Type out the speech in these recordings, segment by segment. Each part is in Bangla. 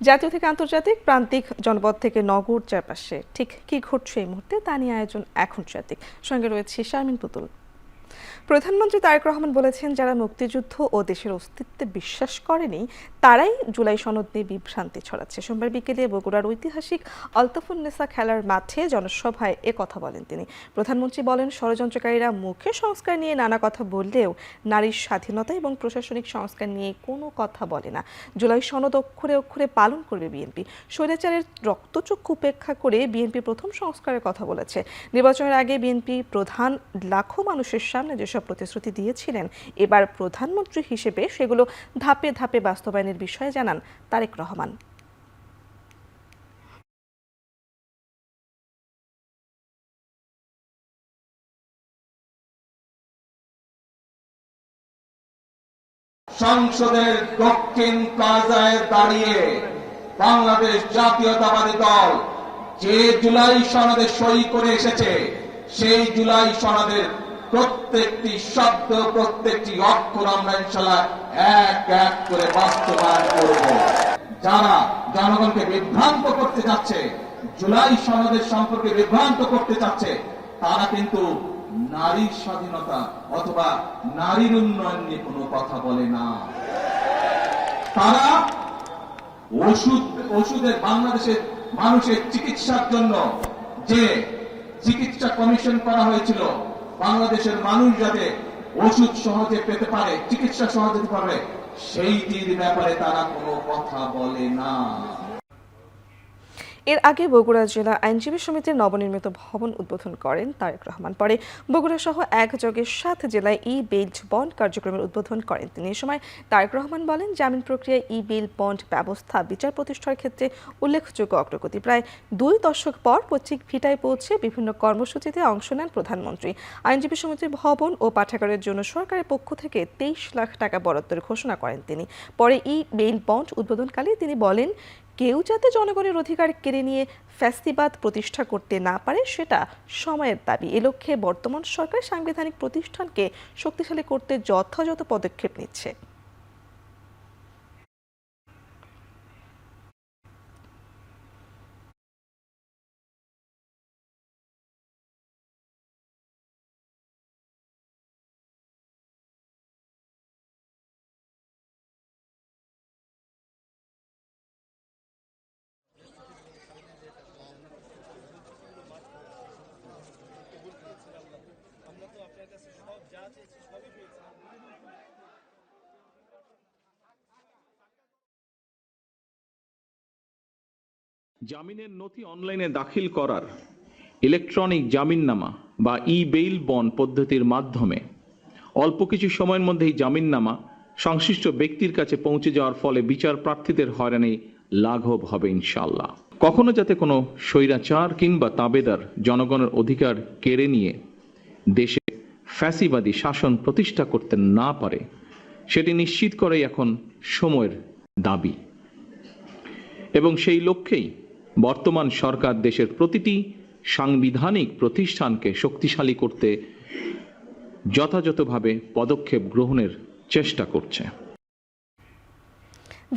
জাতীয় থেকে আন্তর্জাতিক, প্রান্তিক, জনপদ থেকে নগর, চারপাশে ঠিক কি ঘটছে এই মুহূর্তে তা নিয়ে আয়োজন এখন জাতিক। সঙ্গে রয়েছে শারমিন পুতুল। প্রধানমন্ত্রী তারেক রহমান বলেছেন, যারা মুক্তিযুদ্ধ ও দেশের অস্তিত্বে বিশ্বাস করেনি তারাই জুলাই সনদ নিয়ে বিভ্রান্তি ছড়াচ্ছে। সোমবার বিকেলে বগুড়ার ঐতিহাসিক আলতাফুন্নেসা খেলার মাঠে জনসভায় কথা বলেন তিনি। প্রধানমন্ত্রী বলেন, ষড়যন্ত্রকারীরা মুখে সংস্কার নিয়ে নানা কথা বললেও নারীর স্বাধীনতা এবং প্রশাসনিক সংস্কার নিয়ে কোনো কথা বলে না। জুলাই সনদ অক্ষরে অক্ষরে পালন করবে বিএনপি। স্বৈরাচারের রক্তচক্ষু উপেক্ষা করে বিএনপি প্রথম সংস্কারের কথা বলেছে। নির্বাচনের আগে বিএনপি প্রধান লাখো মানুষের সামনে যেসব প্রতিশ্রুতি দিয়েছিলেন, এবার প্রধানমন্ত্রী হিসেবে সেগুলো ধাপে ধাপে বাস্তবায়নের বিষয়ে জানান তারেক রহমান। সংসদের দক্ষিণ প্লাজায় দাঁড়িয়ে বাংলাদেশ জাতীয়তাবাদী দল যে জুলাই সনদে সই করে এসেছে, সেই জুলাই সনদের প্রত্যেকটি শব্দ, প্রত্যেকটি অক্ষর আমরা ইনশাআল্লাহ এক এক করে বাস্তবায়ন করব। যারা জনগণকে বিভ্রান্ত করতে যাচ্ছে, জুলাই সনদের সম্পর্কে বিভ্রান্ত করতে চাচ্ছে, তারা কিন্তু নারীর স্বাধীনতা অথবা নারীর উন্নয়ন নিয়ে কোনো কথা বলে না। তারা ওষুধের বাংলাদেশের মানুষের চিকিৎসার জন্য যে চিকিৎসা কমিশন করা হয়েছিল, বাংলাদেশের মানুষ যাতে ওষুধ সহজে পেতে পারে, চিকিৎসা সহজে পেতে পারে, সেইটির ব্যাপারে তারা কোনো কথা বলে না। এর আগে বগুড়া জেলা আইনজীবী সমিতির নবনির্মিত ভবন উদ্বোধন করেন তারেক রহমান। পরে বগুড়া সহ একযোগে 7 জেলায় ই-বেইল বন্ড কার্যক্রমের উদ্বোধন করেন তিনি। এ সময় তারেক রহমান বলেন, জামিন প্রক্রিয়ায় ই-বেইল বন্ড ব্যবস্থা বিচার প্রতিষ্ঠার ক্ষেত্রে উল্লেখযোগ্য অগ্রগতি। প্রায় 2 দশক পর পৈতৃক ভিটায় পৌঁছে বিভিন্ন কর্মসূচিতে অংশ নেন প্রধানমন্ত্রী। আইনজীবী সমিতির ভবন ও পাঠাগারের জন্য সরকারের পক্ষ থেকে 23 লাখ টাকা বরাদ্দের ঘোষণা করেন তিনি। পরে ই-বেইল বন্ড উদ্বোধনকালে তিনি বলেন, কেউ যাতে জনগণের অধিকার কেড়ে নিয়ে ফ্যাসিবাদ প্রতিষ্ঠা করতে না পারে সেটা সময়ের দাবি। এ লক্ষ্যে বর্তমান সরকার সাংবিধানিক প্রতিষ্ঠানকে শক্তিশালী করতে যথাযথ পদক্ষেপ নিচ্ছে। জামিনের নথি অনলাইনে দাখিল করার ইলেকট্রনিক জামিননামা বা ই-বেইল বন্ড পদ্ধতির মাধ্যমে অল্প কিছু সময়ের মধ্যেই জামিননামা সংশ্লিষ্ট ব্যক্তির কাছে পৌঁছে যাওয়ার ফলে বিচার প্রার্থীদের হয়রানি লাঘব হবে ইনশাআল্লাহ। কখনো যাতে কোনো স্বৈরাচার কিংবা তাবেদার জনগণের অধিকার কেড়ে নিয়ে দেশে ফ্যাসিবাদী শাসন প্রতিষ্ঠা করতে না পারে, সেটি নিশ্চিত করাই এখন সময়ের দাবি। এবং সেই লক্ষ্যেই বর্তমান সরকার দেশের প্রতিটি সাংবিধানিক প্রতিষ্ঠানকে শক্তিশালী করতে যথাযথভাবে পদক্ষেপ গ্রহণের চেষ্টা করছে।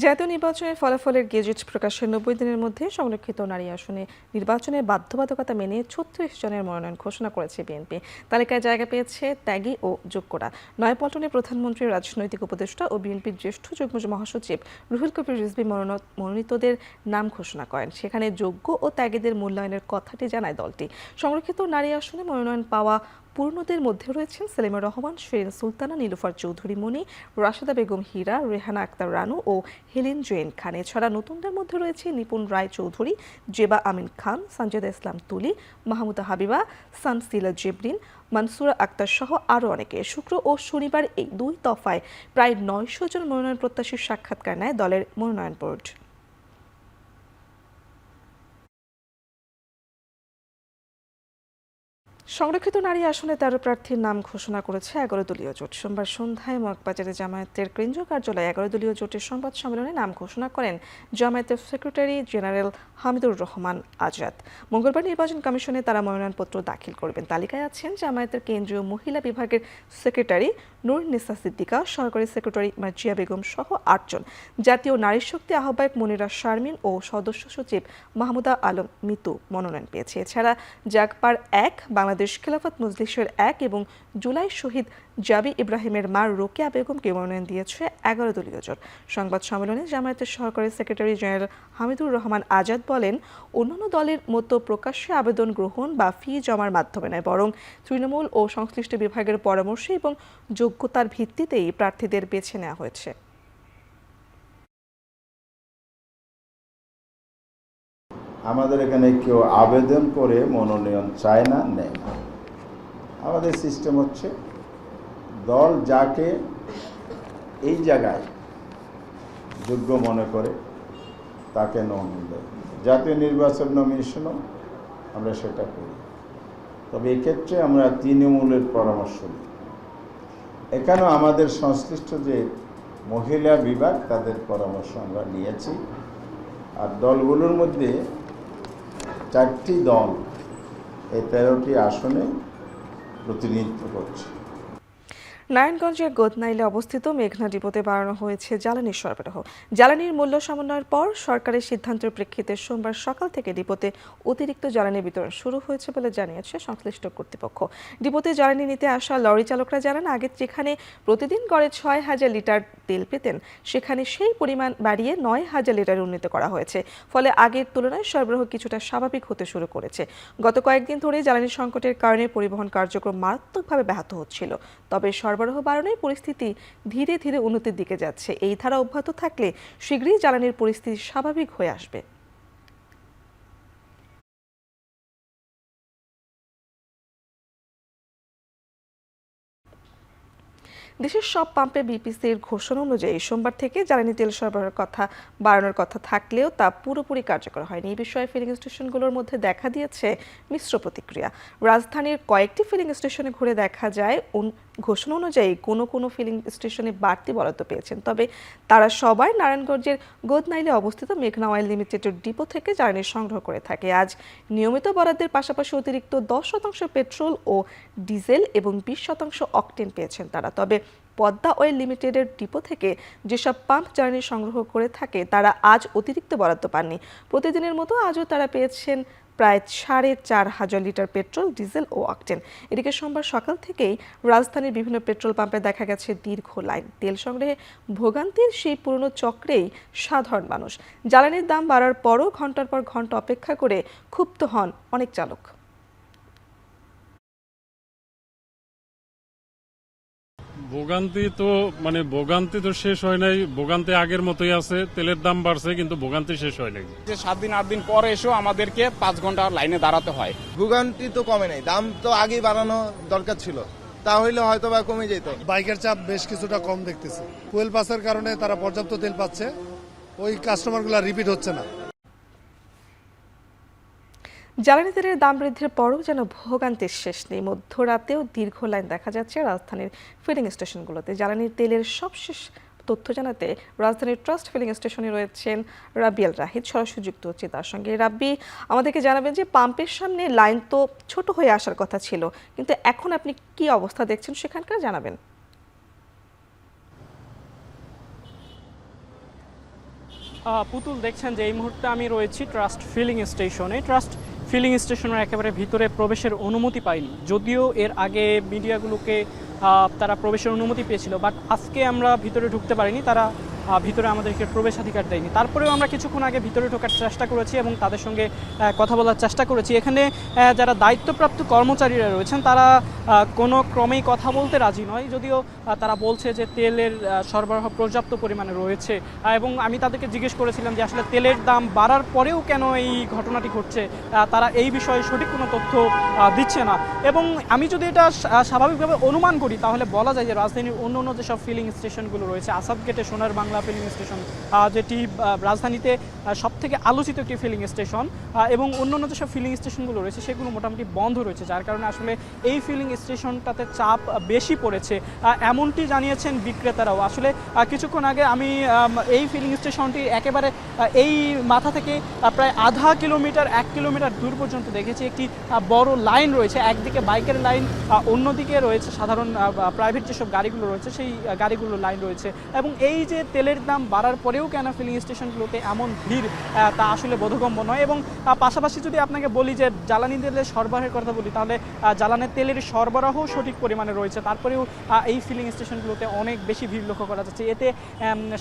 জাতীয় নির্বাচনের ফলাফলের গেজেট প্রকাশের 90 দিনের মধ্যে সংরক্ষিত নারী আসনে নির্বাচনের বাধ্যবাধকতা মেনে 36 জনের মনোনয়ন ঘোষণা করেছে বিএনপি। তালিকায় জায়গা পেয়েছে ত্যাগী ও যোগ্যরা। নয়াপল্টনে প্রধানমন্ত্রীর রাজনৈতিক উপদেষ্টা ও বিএনপির জ্যেষ্ঠ যুগ্ম মহাসচিব রুহুল কবির রিজভী মনোনীতদের নাম ঘোষণা করেন। সেখানে যোগ্য ও ত্যাগীদের মূল্যায়নের কথাটি জানায় দলটি। সংরক্ষিত নারী আসনে মনোনয়ন পাওয়া পূর্ণদের মধ্যে রয়েছেন সেলিমা রহমান, শিরিন সুলতানা, নীলুফার চৌধুরী মনি, রাশেদা বেগম হীরা, রেহানা আক্তার রানু ও হেলেন জৈন খান। এছাড়া নতুনদের মধ্যে রয়েছে নিপুণ রায় চৌধুরী, জেবা আমিন খান, সঞ্জেদা ইসলাম তুলি, মাহমুদা হাবিবা, সানসিলা জেবরিন, মানসুরা আক্তার সহ আরও অনেকে। শুক্র ও শনিবার এই 2 দফায় প্রায় 900 জন মনোনয়ন প্রত্যাশীর সাক্ষাৎকার নেয় দলের মনোনয়ন বোর্ড। সংরক্ষিত নারী আসনে 13 প্রার্থীর নাম ঘোষণা করেছে 11 দলীয় জোট। সোমবার সন্ধ্যায় মগবাজারে জামায়াতের কেন্দ্রীয় কার্যালয়ে 11 দলীয় জোটের সংবাদ সম্মেলনে নাম ঘোষণা করেন জামায়াতের সেক্রেটারি জেনারেল হামিদুর রহমান আজাদ। মঙ্গলবার নির্বাচন কমিশনে তারা মনোনয়নপত্র দাখিল করবেন। তালিকায় আছেন জামায়াতের কেন্দ্রীয় মহিলা বিভাগের সেক্রেটারি নূর নিসা সিদ্দিকা, সহকারী সেক্রেটারি মার্জিয়া বেগম সহ 8 জন, জাতীয় নারী শক্তি আহ্বায়ক মনিরা শারমিন ও সদস্য সচিব মাহমুদা আলম মিতু মনোনয়ন পেয়েছে। এছাড়া জাগপার 1, বাংলাদেশ খেলাফত মজলিসের 1 এবং জুলাই শহীদ জাবি ইব্রাহিমের মা রোকেয়া বেগমকে মনোনয়ন দিয়েছে 11 দলীয় জোট। সংবাদ সম্মেলনে জামায়াতের সহকারী সেক্রেটারি জেনারেল হামিদুর রহমান আজাদ বলেন, অন্যান্য দলের মতো প্রকাশ্যে আবেদন গ্রহণ বা ফি জমার মাধ্যমে নয়, বরং তৃণমূল ও সংশ্লিষ্ট বিভাগের পরামর্শ এবং যোগ্যতার ভিত্তিতেই প্রার্থীদের বেছে নেওয়া হয়েছে। আমাদের এখানে কেউ আবেদন করে মনোনয়ন চায় না, নেয় না। আমাদের সিস্টেম হচ্ছে দল যাকে এই জায়গায় যোগ্য মনে করে তাকে নমিনেশন দেয়। জাতীয় নির্বাচন নমিনেশনও আমরা সেটা করি, তবে এক্ষেত্রে আমরা তৃণমূলের পরামর্শ নিই। এখানেও আমাদের সংশ্লিষ্ট যে মহিলা বিভাগ তাদের পরামর্শ আমরা নিয়েছি। আর দলগুলোর মধ্যে 4টি দল এই 13টি আসনে প্রতিনিধিত্ব করছে। নারায়ণগঞ্জের গোদনাইলে অবস্থিত মেঘনা ডিপোতে বাড়ানো হয়েছে জ্বালানির সরবরাহ। জ্বালানির মূল্য সমন্বয়ের পর সরকারের সিদ্ধান্তের প্রেক্ষিতে সোমবার সকাল থেকে ডিপোতে অতিরিক্ত জ্বালানি বিতরণ শুরু হয়েছে বলে জানিয়েছে সংশ্লিষ্ট কর্তৃপক্ষ। ডিপোতে জ্বালানি নিতে আসা লরি চালকরা জানান, আগে যেখানে প্রতিদিন গড়ে 6,000 লিটার তেল পেতেন, সেখানে সেই পরিমাণ বাড়িয়ে 9,000 লিটার উন্নীত করা হয়েছে। ফলে আগের তুলনায় সরবরাহ কিছুটা স্বাভাবিক হতে শুরু করেছে। গত কয়েকদিন ধরে জ্বালানি সংকটের কারণে পরিবহন কার্যক্রম মারাত্মকভাবে ব্যাহত হচ্ছিল। তবে সরবরাহ বাড়ানোয় পরিস্থিতি ধীরে ধীরে উন্নতির দিকে যাচ্ছে। এই ধারা অব্যাহত থাকলে শীঘ্রই জ্বালানির পরিস্থিতি স্বাভাবিক হয়ে আসবে। দেশের সব পাম্পে বিপিসির ঘোষণা অনুযায়ী সোমবার থেকে জ্বালানি তেল সরবরাহের কথা বাড়ানোর কথা থাকলেও তা পুরোপুরি কার্যকর হয়নি। এই বিষয়ে ফিলিং স্টেশনগুলোর মধ্যে দেখা দিয়েছে মিশ্র প্রতিক্রিয়া। রাজধানীর কয়েকটি ফিলিং স্টেশনে ঘুরে দেখা যায় ঘোষণা অনুযায়ী কোনো ফিলিং স্টেশনে বাড়তি বরাদ্দ পেয়েছেন, তবে তারা সবাই নারায়ণগঞ্জের গোদনাইলে অবস্থিত মেঘনা অয়েল লিমিটেডের ডিপো থেকে জ্বালানি সংগ্রহ করে থাকে। আজ নিয়মিত বরাদ্দের পাশাপাশি অতিরিক্ত 10% পেট্রোল ও ডিজেল এবং 20% অকটেন পেয়েছেন তারা। তবে পদ্মা অয়েল লিমিটেডের ডিপো থেকে যেসব পাম্প জ্বালানি সংগ্রহ করে থাকে তারা আজ অতিরিক্ত বরাদ্দ পাননি। প্রতিদিনের মতো আজও তারা পেয়েছেন প্রায় 4,500 লিটার পেট্রোল, ডিজেল ও অকটেন। এদিকে সোমবার সকাল থেকেই রাজধানীর বিভিন্ন পেট্রোল পাম্পে দেখা গেছে দীর্ঘ লাইন। তেল সংগ্রহে ভোগান্তির সেই পুরনো চক্রেই সাধারণ মানুষ। জ্বালানির দাম বাড়ার পরও ঘন্টার পর ঘন্টা অপেক্ষা করে ক্ষুব্ধ হন অনেক চালক। ভোগান্তি তো শেষ হয় নাই, ভোগান্তি আগের মতোই আছে। তেলের দাম বাড়ছে কিন্তু ভোগান্তি শেষ হয় নাই। 7 দিন 8 দিন পরে এসেও আমাদেরকে 5 ঘন্টা লাইনে দাঁড়াতে হয়। ভোগান্তি তো কমে নাই, দাম তো আগেই বাড়ানো দরকার ছিল, তাহলে হয়তো বা কমে যেত। বাইকের চাপ বেশ কিছুটা কম দেখতেছি। ফুয়েল পাসের কারণে তারা পর্যাপ্ত তেল পাচ্ছে, ওই কাস্টমারগুলো রিপিট হচ্ছে না। জ্বালানি তেলের দাম বৃদ্ধির পরও যেন ভোগান্তির শেষ নেই। মধ্যরাতেও দীর্ঘ লাইন দেখা যাচ্ছে রাজধানীর ফিলিং স্টেশনগুলোতে। জ্বালানি তেলের সবশেষ তথ্য জানাতে রাজধানীর ট্রাস্ট ফিলিং স্টেশনে রয়েছেন রাবিয়াল রাহিদ, সরাসরি যুক্ত হচ্ছে তার সঙ্গে। রাব্বি, আমাদেরকে জানাবেন যে পাম্পের সামনে লাইন তো ছোট হয়ে আসার কথা ছিল, কিন্তু এখন আপনি কি অবস্থা দেখছেন সেখানকার, জানাবেন। পুতুল, দেখছেন যে এই মুহূর্তে আমি রয়েছি ট্রাস্ট ফিলিং স্টেশনে। ট্রাস্ট ফিলিং স্টেশনের একেবারে ভিতরে প্রবেশের অনুমতি পাইনি, যদিও এর আগে মিডিয়াগুলোকে তারা প্রবেশের অনুমতি পেয়েছিল, বাট আজকে আমরা ভিতরে ঢুকতে পারিনি। তারা ভিতরে আমাদেরকে প্রবেশাধিকার দেয়নি। তারপরেও আমরা কিছুক্ষণ আগে ভিতরে ঢোকার চেষ্টা করেছি এবং তাদের সঙ্গে কথা বলার চেষ্টা করেছি। এখানে যারা দায়িত্বপ্রাপ্ত কর্মচারীরা রয়েছেন তারা কোনো ক্রমেই কথা বলতে রাজি নয়, যদিও তারা বলছে যে তেলের সরবরাহ পর্যাপ্ত পরিমাণে রয়েছে। এবং আমি তাদেরকে জিজ্ঞেস করেছিলাম যে আসলে তেলের দাম বাড়ার পরেও কেন এই ঘটনাটি ঘটছে, তারা এই বিষয়ে সঠিক কোনো তথ্য দিচ্ছে না। এবং আমি যদি এটা স্বাভাবিকভাবে অনুমান করি তাহলে বলা যায় যে রাজধানীর অন্য যেসব ফিলিং স্টেশনগুলো রয়েছে, আসাদ গেটে, সোনার বাংলা বাংলা ফিলিং স্টেশন, যেটি রাজধানীতে সবথেকে আলোচিত একটি ফিলিং স্টেশন, এবং অন্যান্য যেসব ফিলিং স্টেশনগুলো রয়েছে সেগুলো মোটামুটি বন্ধ রয়েছে, যার কারণে আসলে এই ফিলিং স্টেশনটাতে চাপ বেশি পড়েছে, এমনটি জানিয়েছেন বিক্রেতারাও। আসলে কিছুক্ষণ আগে আমি এই ফিলিং স্টেশনটি একেবারে এই মাথা থেকে প্রায় আধা কিলোমিটার 1 কিলোমিটার দূর পর্যন্ত দেখেছি একটি বড় লাইন রয়েছে, একদিকে বাইকের লাইন, অন্যদিকে রয়েছে সাধারণ প্রাইভেট যেসব গাড়িগুলো রয়েছে সেই গাড়িগুলোর লাইন রয়েছে। এবং এই যে তেলের দাম বাড়ার পরেও কেন ফিলিং স্টেশনগুলোতে এমন ভিড়, তা আসলে বোধগম্য নয়। এবং পাশাপাশি যদি আপনাকে বলি যে জ্বালানি তেলের সরবরাহের কথা বলি, তাহলে জ্বালানি তেলের সরবরাহ সঠিক পরিমাণে রয়েছে, তারপরেও এই ফিলিং স্টেশনগুলোতে অনেক বেশি ভিড় লক্ষ্য করা যাচ্ছে। এতে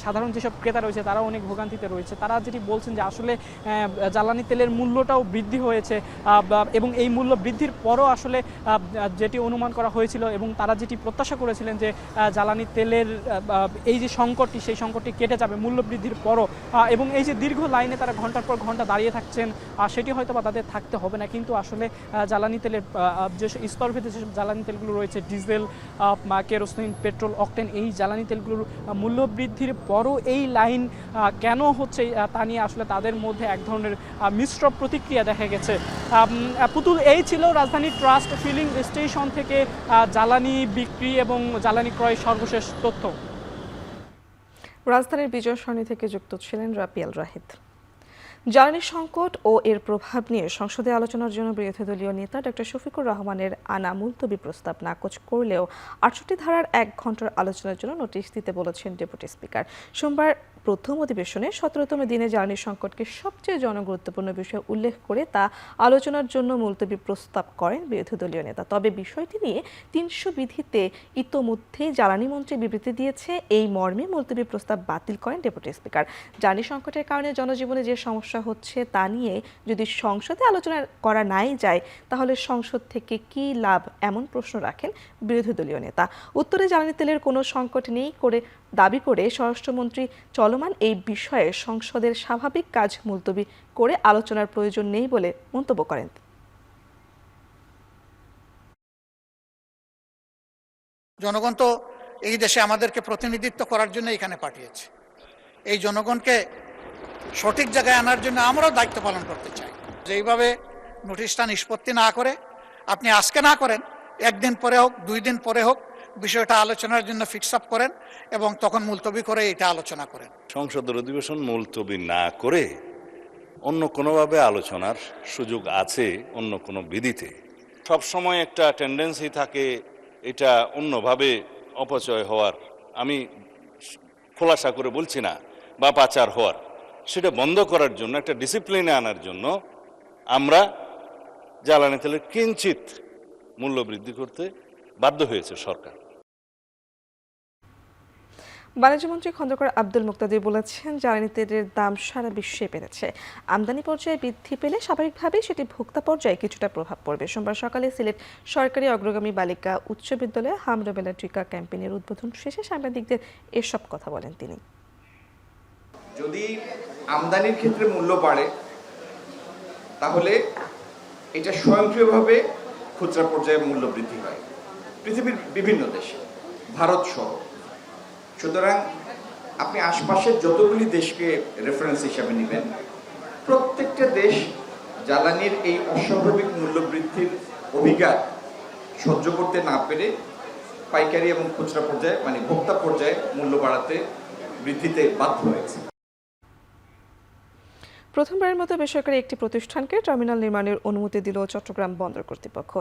সাধারণ যেসব ক্রেতা রয়েছে তারা অনেক ভোগান্তিতে রয়েছে। তারা যেটি বলছেন যে আসলে জ্বালানি তেলের মূল্যটাও বৃদ্ধি হয়েছে, এবং এই মূল্য বৃদ্ধির পরও আসলে যেটি অনুমান করা হয়েছিল এবং তারা যেটি প্রত্যাশা করেছিলেন যে জ্বালানি তেলের এই যে সংকটটি, সেই সংকটটি কেটে যাবে মূল্য বৃদ্ধির পরও, এবং এই যে দীর্ঘ লাইনে তারা ঘন্টার পর ঘন্টা দাঁড়িয়ে থাকছেন, সেটি হয়তো বা তাদের থাকতে হবে না। কিন্তু আসলে জ্বালানি তেলের যে স্তরভেদে যেসব জ্বালানি তেলগুলো রয়েছে, ডিজেল, কেরোসিন, পেট্রোল, অকটেন, এই জ্বালানি তেলগুলোর মূল্য বৃদ্ধির পরও এই লাইন কেন হচ্ছে তা নিয়ে আসলে তাদের মধ্যে এক ধরনের মিশ্র প্রতিক্রিয়া দেখা গেছে। পুতুল, এই ছিল রাজধানী ট্রাস্ট ফিলিং স্টেশন থেকে জ্বালানি বিক্রি এবং জ্বালানি ক্রয় সর্বশেষ তথ্য। রাজধানীর বিজয় সরণি থেকে যুক্ত ছিলেন রাপিয়াল রাহিদ। জ্বালানি সংকট ও এর প্রভাব নিয়ে সংসদে আলোচনার জন্য বিরোধী দলীয় নেতা ডক্টর শফিকুর রহমানের আনা মুলতবি প্রস্তাব নাকচ করলেও ৬৮ ধারার ১ ঘণ্টার আলোচনার জন্য নোটিশ দিতে বলেছেন ডেপুটি স্পিকার। সোমবার প্রথম অধিবেশনে ১৭তম দিনে জ্বালানি সংকটকে সবচেয়ে জনগুরুত্বপূর্ণ বিষয় উল্লেখ করে তা আলোচনার জন্য মুলতবি প্রস্তাব করেন বিরোধী দলীয় নেতা। তবে বিষয়টি নিয়ে ৩০০ বিধিতে ইতোমধ্যেই জ্বালানি মন্ত্রী বিবৃতি দিয়েছে, এই মর্মে মুলতবি প্রস্তাব বাতিল করেন ডেপুটি স্পিকার। জ্বালানি সংকটের কারণে জনজীবনে যে সমস্যা হচ্ছে তা নিয়ে যদি সংসদে আলোচনা করা নাই যায় তাহলে সংসদ থেকে কি লাভ, এমন প্রশ্ন রাখেন বিরোধী দলীয় নেতা। উত্তরে জ্বালানি তেলের কোনো সংকট নেই করে দাবি করে স্বরাষ্ট্রমন্ত্রী চলমান এই বিষয়ে সংসদের স্বাভাবিক কাজ মুলতবি করে আলোচনার প্রয়োজন নেই বলে মন্তব্য করেন। জনগণ তো এই দেশে আমাদেরকে প্রতিনিধিত্ব করার জন্য এখানে পাঠিয়েছে। এই জনগণকে সঠিক জায়গায় আনার জন্য আমরাও দায়িত্ব পালন করতে চাই। যেইভাবে নোটিশটা নিষ্পত্তি না করে আপনি আজকে না করেন, 1 দিন পরে হোক, 2 দিন পরে হোক, বিষয়টা আলোচনার জন্য ফিক্স আপ করেন এবং তখন মুলতবি করে এটা আলোচনা করেন। সংসদের অধিবেশন মুলতবি না করে অন্য কোনোভাবে আলোচনার সুযোগ আছে, অন্য কোনো বিধিতে। সবসময় একটা টেন্ডেন্সি থাকে এটা অন্যভাবে অপচয় হওয়ার, আমি খোলাসা করে বলছি না, বা পাচার হওয়ার, সেটা বন্ধ করার জন্য, একটা ডিসিপ্লিনে আনার জন্য আমরা জ্বালানি তেলের কিঞ্চিত মূল্য বৃদ্ধি করতে বাধ্য হয়েছে সরকার। বাণিজ্যমন্ত্রী খন্দকার আব্দুল মুক্তাদির বলেছেন, জ্বালানি তেলের দাম সারা বিশ্বে বেড়েছে। আমদানি পর্যায়ে বৃদ্ধি পেলে স্বাভাবিকভাবেই সেটি ভোক্তা পর্যায়ে কিছুটা প্রভাব পড়বে। সোমবার সকালে সিলেট সরকারি অগ্রগামী বালিকা উচ্চ বিদ্যালয়ে হামরুবেলা টিকা ক্যাম্পেইনের উদ্বোধন শেষে সাংবাদিকদের এসব কথা বলেন তিনি। যদি আমদানির ক্ষেত্রে মূল্য বাড়ে তাহলে এটা স্বয়ংক্রিয়ভাবে খুচরা পর্যায়ে মূল্য বৃদ্ধি হয় পৃথিবীর বিভিন্ন দেশে, ভারত সহ। সুতরাং আপনি আশপাশের যতগুলি দেশকে রেফারেন্স হিসাবে নেবেন, প্রত্যেকটা দেশ জ্বালানির এই অস্বাভাবিক মূল্য বৃদ্ধির অভিঘাত সহ্য করতে না পেরে পাইকারি এবং খুচরা পর্যায়ে মানে ভোক্তা পর্যায়ে মূল্য বাড়াতে বৃদ্ধিতে বাধ্য হয়েছে। প্রথমবারের মতো বেসরকারি একটি প্রতিষ্ঠানকে টার্মিনাল নির্মাণের অনুমতি দিল চট্টগ্রাম বন্দর কর্তৃপক্ষ।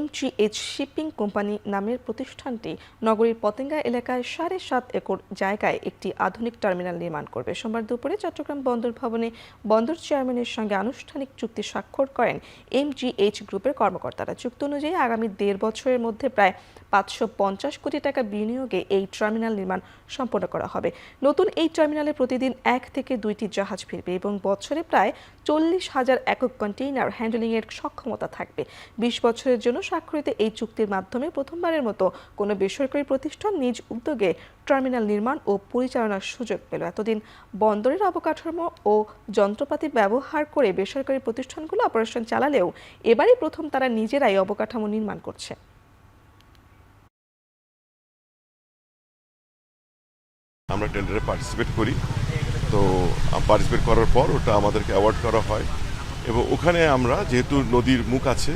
MGH শিপিং কোম্পানি নামের প্রতিষ্ঠানটি নগরীর পতেঙ্গা এলাকায় 7.5 একর জায়গায় একটি আধুনিক টার্মিনাল নির্মাণ করবে। সোমবার দুপুরে চট্টগ্রাম বন্দর ভবনে বন্দর চেয়ারম্যানের সঙ্গে আনুষ্ঠানিক চুক্তি স্বাক্ষর করেন MGH গ্রুপের কর্মকর্তারা। চুক্তি অনুযায়ী আগামী 1.5 বছরের মধ্যে প্রায় 550 কোটি টাকা বিনিয়োগে এই টার্মিনাল নির্মাণ সম্পন্ন করা হবে। নতুন এই টার্মিনালে প্রতিদিন 1 থেকে 2টি জাহাজ ফিরবে এবং বছরে প্রায় 40,000 একক কন্টেইনার হ্যান্ডলিংয়ের সক্ষমতা থাকবে। 20 বছরের জন্য স্বাক্ষরিত এই চুক্তির মাধ্যমে প্রথমবারের মতো কোনো বেসরকারি প্রতিষ্ঠান নিজ উদ্যোগে টার্মিনাল নির্মাণ ও পরিচালনার সুযোগ পেল। এতদিন বন্দরের অবকাঠামো ও যন্ত্রপাতি ব্যবহার করে বেসরকারি প্রতিষ্ঠানগুলো অপারেশন চালালেও এবারই প্রথম তারা নিজেরাই অবকাঠামো নির্মাণ করছে। আমরা আমরা টেন্ডারে পার্টিসিপেট করি। তো পার্টিসিপেট করার পর ওটা আমাদেরকে অ্যাওয়ার্ড করা হয় এবং ওখানে আমরা যেহেতু নদীর মুখ আছে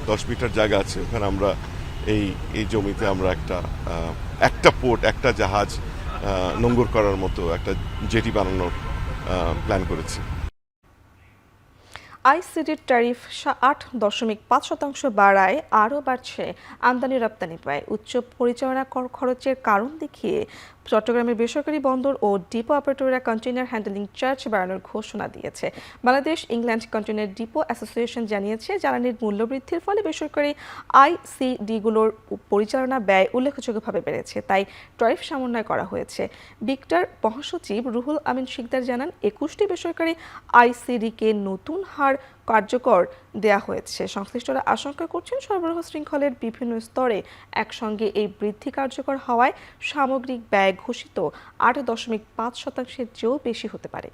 10 মিটার জায়গা আছে, ওখানে আমরা এই জমিতে আমরা একটা পোর্ট, একটা জাহাজ নোঙ্গর করার মতো একটা জেটি বানানোর প্ল্যান করেছি। আইসিডির ট্যারিফ 8.5% বাড়ায় আরও বাড়ছে আমদানি রপ্তানি ব্যয়। উচ্চ পরিচালনা খরচের কারণ দেখিয়ে চট্টগ্রামের বেসরকারি বন্দর ও ডিপো অপারেটররা কন্টেইনার হ্যান্ডেলিং চার্জ বাড়ানোর ঘোষণা দিয়েছে। Bangladesh England container depot association জানিয়েছে, জ্বালানির মূল্যবৃদ্ধির ফলে বেসরকারি আইসিডিগুলোর পরিচালনা ব্যয় উল্লেখযোগ্যভাবে বেড়েছে, তাই ট্যারিফ সমন্বয় করা হয়েছে। বিক্টার মহাসচিব রুহুল আমিন শিকদার জানান, 21টি বেসরকারি আইসিডিকে নতুন হার কার্যকর দেয়া হয়েছে। সংশ্লিষ্টরা আশঙ্কা করছেন সরবরাহ শৃঙ্খলের বিভিন্ন স্তরে একসঙ্গে এই বৃদ্ধি কার্যকর হওয়ায় সামগ্রিক ব্যয় ঘোষিত 8.5%-এর চেয়েও বেশি হতে পারে।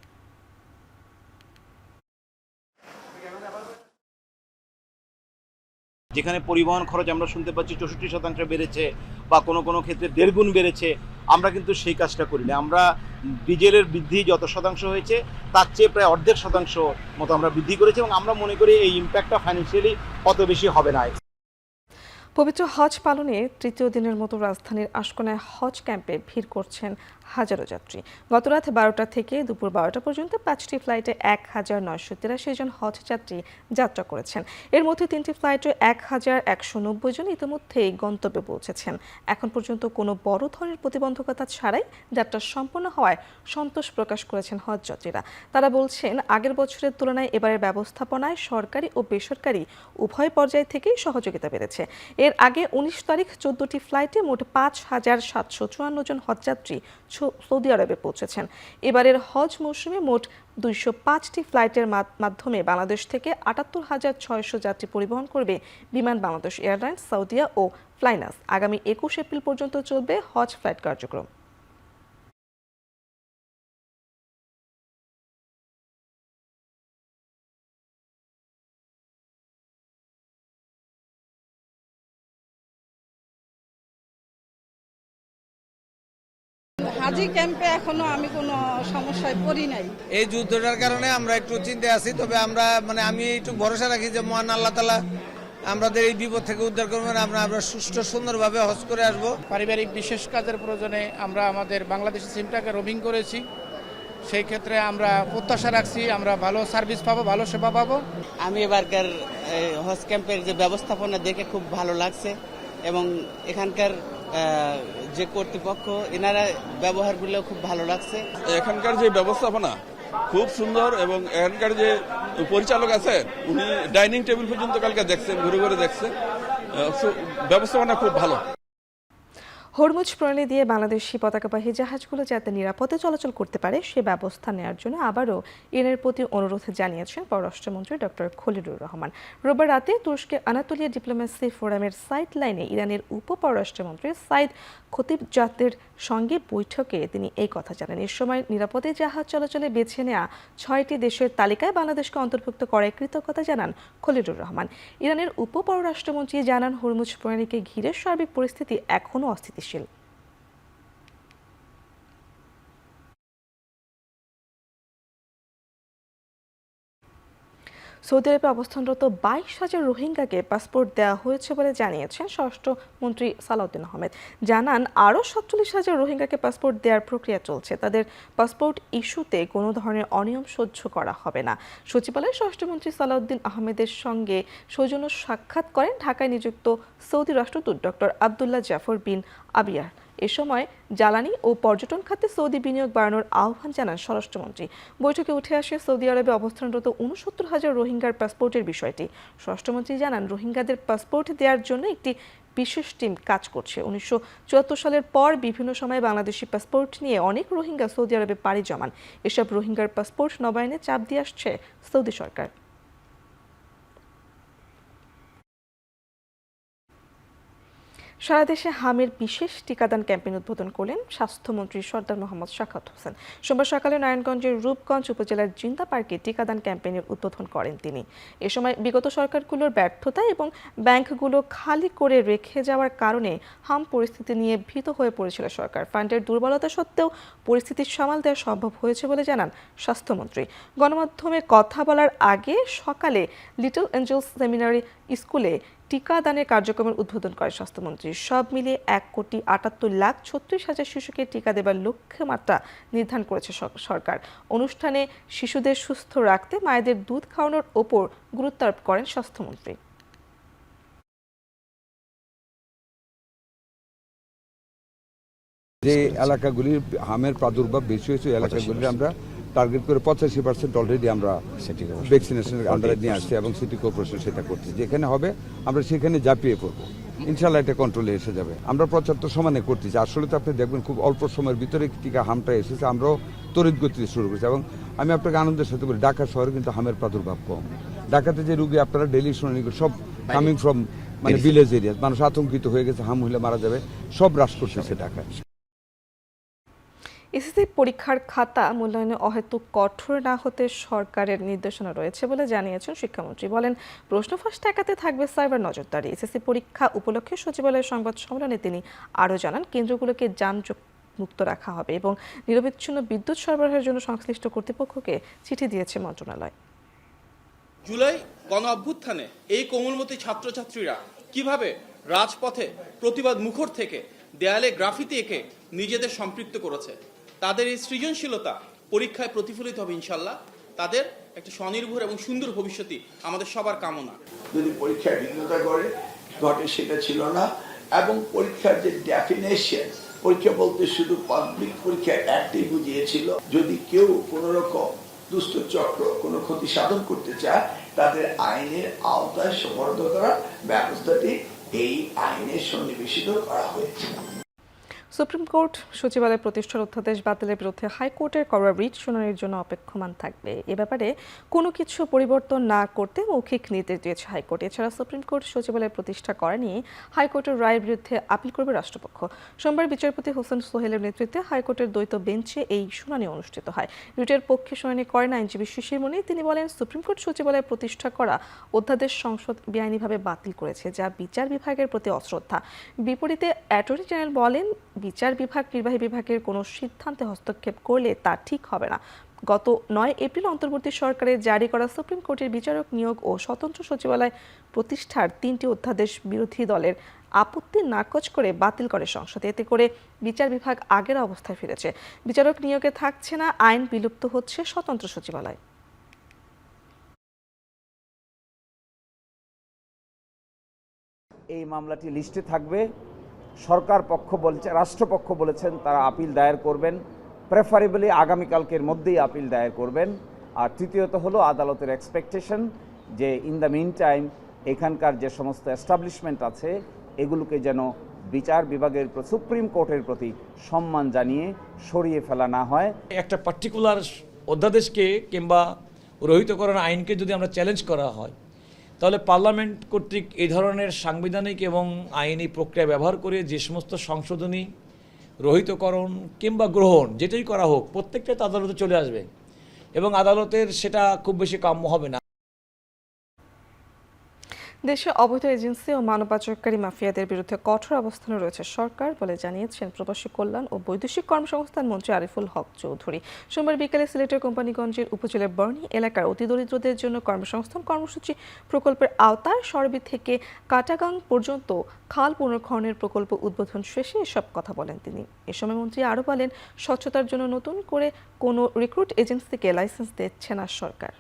যেখানে পরিবহন খরচ আমরা শুনতে পাচ্ছি 64% বেড়েছে বা কোনো ক্ষেত্রে 1.5 গুণ বেড়েছে, আমরা কিন্তু সেই কাজটা করি না। আমরা ডিজেলের বৃদ্ধি যত শতাংশ হয়েছে তার চেয়ে প্রায় 1.5% মতো আমরা বৃদ্ধি করেছি এবং আমরা মনে করি এই ইম্প্যাক্টটা ফাইন্যান্সিয়ালি অত বেশি হবে না। পবিত্র হজ পালনে তৃতীয় দিনের মতো রাজধানীর আশকোনায় হজ ক্যাম্পে ভিড় করছেন হাজারো যাত্রী। গত রাত 12টা থেকে দুপুর 12টা পর্যন্ত 5টি ফ্লাইটে 1983 জন হজ যাত্রী যাত্রা করেছেন। এর মধ্যে 3টি ফ্লাইটে 1190 জন ইতিমধ্যেই গন্তব্যে পৌঁছেছেন। এখন পর্যন্ত কোনো বড় ধরনের প্রতিবন্ধকতা ছাড়াই যাত্রা সম্পন্ন হওয়ায় সন্তোষ প্রকাশ করেছেন হজ যাত্রীরা। তারা বলছেন, আগের বছরের তুলনায় এবারের ব্যবস্থাপনায় সরকারি ও বেসরকারি উভয় পর্যায় থেকেই সহযোগিতা বেড়েছে। এর আগে 19 তারিখ 14টি ফ্লাইটে মোট 5754 জন হজযাত্রী সৌদি আরবে পৌঁছেছেন। এবারের হজ মৌসুমে মোট 205টি ফ্লাইটের মাধ্যমে বাংলাদেশ থেকে 78,600 যাত্রী পরিবহন করবে বিমান বাংলাদেশ এয়ারলাইন্স, সাউদিয়া ও ফ্লাইনাস। আগামী 21 এপ্রিল পর্যন্ত চলবে হজ ফ্লাইট কার্যক্রম। হাজি ক্যাম্পে এখনো আমি কোনো সমস্যায় পড়ি নাই। এই যুদ্ধটার কারণে আমরা একটু চিন্তায় আছি, তবে আমি একটু ভরসা রাখি যে মহান আল্লাহ তাআলা আমাদের এই বিপদ থেকে উদ্ধার করবেন। আমরা সুষ্ঠু সুন্দরভাবে হজ করে আসব। পারিবারিক বিশেষ কাজের প্রয়োজনে আমরা আমাদের বাংলাদেশি সিমটাকে রোমিং করেছি। সেই ক্ষেত্রে আমরা প্রত্যাশা রাখছি আমরা ভালো সার্ভিস পাবো, ভালো সেবা পাবো। আমি এবারকার হজ ক্যাম্পের যে ব্যবস্থাপনা দেখে খুব ভালো লাগছে এবং এখানকার যে কর্তৃপক্ষ এনারা ব্যবহারগুলো খুব ভালো লাগছে। এখানকার যে ব্যবস্থাপনা খুব সুন্দর এবং এখানকার যে পরিচালক আছে উনি ডাইনিং টেবিল পর্যন্ত কালকে দেখছেন, ঘুরে ঘুরে দেখছেন, ব্যবস্থাপনা খুব ভালো। হরমুজ প্রণালী দিয়ে বাংলাদেশি পতাকাবাহী জাহাজগুলো যাতে নিরাপদে চলাচল করতে পারে সে ব্যবস্থা নেওয়ার জন্য আবারও ইরানের প্রতি অনুরোধ জানিয়েছেন পররাষ্ট্রমন্ত্রী ডক্টর খলিলুর রহমান। রোববার রাতে তুরস্কের আনাতোলিয়া ডিপ্লোমেসি ফোরামের সাইড লাইনে ইরানের উপপররাষ্ট্রমন্ত্রী সাইদ খতিবজাদের সঙ্গে বৈঠকে তিনি এই কথা জানান। এ সময় নিরাপদে জাহাজ চলাচলে বেছে নেওয়া 6টি দেশের তালিকায় বাংলাদেশকে অন্তর্ভুক্ত করায় কৃতজ্ঞতা জানান খলিলুর রহমান। ইরানের উপপররাষ্ট্রমন্ত্রী জানান, হরমুজ প্রণালীকে ঘিরে সার্বিক পরিস্থিতি এখনও অস্থিতিশীল। সৌদি আরবে অবস্থানরত 22,000 রোহিঙ্গাকে পাসপোর্ট দেওয়া হয়েছে বলে জানিয়েছেন স্বরাষ্ট্রমন্ত্রী সালাউদ্দিন আহমেদ। জানান, আরও 47,000 রোহিঙ্গাকে পাসপোর্ট দেওয়ার প্রক্রিয়া চলছে। তাদের পাসপোর্ট ইস্যুতে কোনো ধরনের অনিয়ম সহ্য করা হবে না। সচিবালয়ে স্বরাষ্ট্রমন্ত্রী সালাউদ্দিন আহমেদের সঙ্গে সৌজন্য সাক্ষাৎ করেন ঢাকায় নিযুক্ত সৌদি রাষ্ট্রদূত ডক্টর আবদুল্লাহ জাফর বিন আবিয়ার। এ সময় জ্বালানি ও পর্যটন খাতে সৌদি বিনিয়োগ বাড়ানোর আহ্বান জানান স্বরাষ্ট্রমন্ত্রী। বৈঠকে উঠে আসে সৌদি আরবে অবস্থানরত 69,000 রোহিঙ্গার পাসপোর্টের বিষয়টি। স্বরাষ্ট্রমন্ত্রী জানান, রোহিঙ্গাদের পাসপোর্ট দেওয়ার জন্য একটি বিশেষ টিম কাজ করছে। 1974 সালের পর বিভিন্ন সময়ে বাংলাদেশি পাসপোর্ট নিয়ে অনেক রোহিঙ্গা সৌদি আরবে পাড়ি জমান। এসব রোহিঙ্গার পাসপোর্ট নবায়নে চাপ দিয়ে আসছে সৌদি সরকার। সারা দেশে হামের বিশেষ টিকাদান ক্যাম্পেইন উদ্বোধন করলেন স্বাস্থ্যমন্ত্রী সরদার মোহাম্মদ শাখাওয়াত হোসেন। সোমবার সকালে নারায়ণগঞ্জের রূপগঞ্জ উপজেলার জিন্দা পার্কে টিকাদান ক্যাম্পেইনের উদ্বোধন করেন তিনি। এ সময় বিগত সরকারগুলোর ব্যর্থতা এবং ব্যাংকগুলো খালি করে রেখে যাওয়ার কারণে হাম পরিস্থিতি নিয়ে ভীত হয়ে পড়েছিল সরকার। ফান্ডের দুর্বলতা সত্ত্বেও পরিস্থিতি সামাল দেওয়া সম্ভব হয়েছে বলে জানান স্বাস্থ্যমন্ত্রী। গণমাধ্যমে কথা বলার আগে সকালে লিটল এঞ্জেলস সেমিনারি স্কুলে টিকাদানের কার্যক্রমের উদ্বোধন করে স্বাস্থ্যমন্ত্রী। সব মিলিয়ে 1,78,36,000 শিশুকে টিকা দেবার লক্ষ্যমাত্রা নির্ধারণ করেছে সরকার। অনুষ্ঠানে শিশুদের সুস্থ রাখতে মায়েদের দুধ খাওয়ানোর ওপর গুরুত্ব আরোপ করেন স্বাস্থ্যমন্ত্রী। যে এলাকাগুলির হামের প্রাদুর্ভাব বেশি হয়েছে এলাকাগুলি আমরা টার্গেট করে 85% অলরেডি আমরা ভ্যাকসিনেশনের আন্ডারে নিয়ে আসছি এবং সিটি কর্পোরেশন সেটা করছে। যেখানে হবে আমরা সেখানে ঝাঁপিয়ে পড়বো, ইনশাল্লাহ এটা কন্ট্রোলে এসে যাবে। আমরা প্রচার তো সমানে করতেছি। আসলে তো আপনি দেখবেন খুব অল্প সময়ের ভিতরে টিকা হামটা এসেছে, আমরাও তড়িৎ গতিতে শুরু করেছি। এবং আমি আপনাকে আনন্দের সাথে বলি, ঢাকা শহরে কিন্তু হামের প্রাদুর্ভাব কম। ঢাকাতে যে রুগী আপনারা ডেলি শুনেন সব কামিং ফ্রম ভিলেজ এরিয়া, মানুষ আতঙ্কিত হয়ে গেছে হাম হইলে মারা যাবে, সব হ্রাস করতেছে ঢাকায়। এসএসসি পরীক্ষার খাতা মূল্যায়নে অহেতুক কঠোর না হতে সরকারের নির্দেশনা রয়েছে বলে জানিয়েছেন শিক্ষামন্ত্রী। বলেন, প্রশ্ন ফাঁস ঠেকাতে থাকবে সাইবার নজরদারি। এসএসসি পরীক্ষা উপলক্ষে সচিবালয়ের সংবাদ সম্মেলনে তিনি আরও জানান, কেন্দ্রগুলোকে যানজট মুক্ত রাখা হবে এবং নিরবিচ্ছিন্ন বিদ্যুৎ সরবরাহের জন্য সংশ্লিষ্ট কর্তৃপক্ষকে চিঠি দিয়েছে মন্ত্রণালয়। জুলাই গণ অভ্যুত্থানে এই কোমলমতি ছাত্রছাত্রীরা কিভাবে রাজপথে প্রতিবাদ মুখর থেকে দেয়ালে গ্রাফিতি এঁকে নিজেদের সম্পৃক্ত করেছে, তাদের এই সৃজনশীলতা পরীক্ষায় প্রতিফলিত হবে ইনশাল্লাহ। তাদের একটা স্বনির্ভর এবং সুন্দর ভবিষ্যৎই আমাদের সবার কামনা। যদি পরীক্ষায় বিঘ্নতা ঘটে সেটা ছিল না, এবং পরীক্ষার যে ডেফিনেশন, পরীক্ষা বলতে শুধু পাবলিক পরীক্ষা একটাই বুঝিয়েছিল। যদি কেউ কোন রকম দুষ্ট চক্র কোনো ক্ষতি সাধন করতে চায়, তাদের আইনের আওতায় সোপর্দ করার ব্যবস্থাটি এই আইনে সন্নিবেশিত করা হয়েছে। সুপ্রিম কোর্ট সচিবালয় প্রতিষ্ঠার অধ্যাদেশ বাতিলের বিরুদ্ধে হাইকোর্টের করা রিট শুনানির জন্য অপেক্ষমান থাকবে। এ ব্যাপারে কোনো কিছু পরিবর্তন না করতে মৌখিক নির্দেশ দিয়েছে হাইকোর্ট। এছাড়া সুপ্রিম কোর্ট সচিবালয় প্রতিষ্ঠা করা নিয়ে হাইকোর্টের রায়ের বিরুদ্ধে আপিল করবে রাষ্ট্রপক্ষ। সোমবার বিচারপতি হোসেন সোহেলের নেতৃত্বে হাইকোর্টের দ্বৈত বেঞ্চে এই শুনানি অনুষ্ঠিত হয়। রিটের পক্ষে শুনানি করেন আইনজীবী শিশির মনি। তিনি বলেন, সুপ্রিম কোর্ট সচিবালয় প্রতিষ্ঠা করা অধ্যাদেশ সংসদ বেআইনিভাবে বাতিল করেছে, যা বিচার বিভাগের প্রতি অশ্রদ্ধা। বিপরীতে অ্যাটর্নি জেনারেল বলেন, বিচার বিভাগ নির্বাহী বিভাগের কোনো সিদ্ধান্তে হস্তক্ষেপ করলে তা ঠিক হবে না। গত 9 এপ্রিল অন্তর্বর্তী সরকারের জারি করা সুপ্রিম কোর্টের বিচারক নিয়োগ ও স্বতন্ত্র সচিবালয় প্রতিষ্ঠার 3টি অধ্যাদেশ বিরোধী দলের আপত্তি নাকচ করে বাতিল করে সংসদ। এতে করে বিচার বিভাগ আগের অবস্থায় ফিরেছে। বিচারক নিয়োগে থাকছে না আইন, বিলুপ্ত হচ্ছে স্বতন্ত্র সচিবালয়। এই মামলাটি লিস্টে থাকবে। সরকার পক্ষ বলছে, রাষ্ট্রপক্ষ বলেছেন তারা আপিল দায়ের করবেন, প্রেফারেবলি আগামীকালকের মধ্যেই আপিল দায়ের করবেন। আর তৃতীয়ত হলো আদালতের এক্সপেকটেশন যে ইন দ্য মিন টাইম এখানকার যে সমস্ত এস্টাবলিশমেন্ট আছে এগুলোকে যেন বিচার বিভাগের সুপ্রিম কোর্টের প্রতি সম্মান জানিয়ে সরিয়ে ফেলা না হয়। একটা পার্টিকুলার অধ্যাদেশকে কিংবা রহিতকরণ আইনকে যদি আমরা চ্যালেঞ্জ করা হয়, তাহলে পার্লামেন্ট কর্তৃক এই ধরনের সাংবিধানিক এবং আইনি প্রক্রিয়া ব্যবহার করে যে সমস্ত সংশোধনী, রহিতকরণ কিংবা গ্রহণ যেটাই করা হোক, প্রত্যেকটা আদালতে চলে আসবে এবং আদালতের সেটা খুব বেশি কাম্য হবে না। দেশে অবৈধ এজেন্সি ও মানব পাচারকারী মাফিয়াদের বিরুদ্ধে কঠোর অবস্থানে রয়েছে সরকার বলে জানিয়েছেন প্রবাসী কল্যাণ ও বৈদেশিক কর্মসংস্থান মন্ত্রী আরিফুল হক চৌধুরী। সোমবার বিকেলে সিলেটের কোম্পানিগঞ্জের উপজেলার বর্ণী এলাকার অতিদরিদ্রদের জন্য কর্মসংস্থান কর্মসূচি প্রকল্পের আওতায় সরবি থেকে কাটাগাং পর্যন্ত খাল পুনর্খননের প্রকল্প উদ্বোধন শেষে এসব কথা বলেন তিনি। এ সময় মন্ত্রী আরও বলেন, স্বচ্ছতার জন্য নতুন করে কোনো রিক্রুট এজেন্সিকে লাইসেন্স দিচ্ছে না সরকার।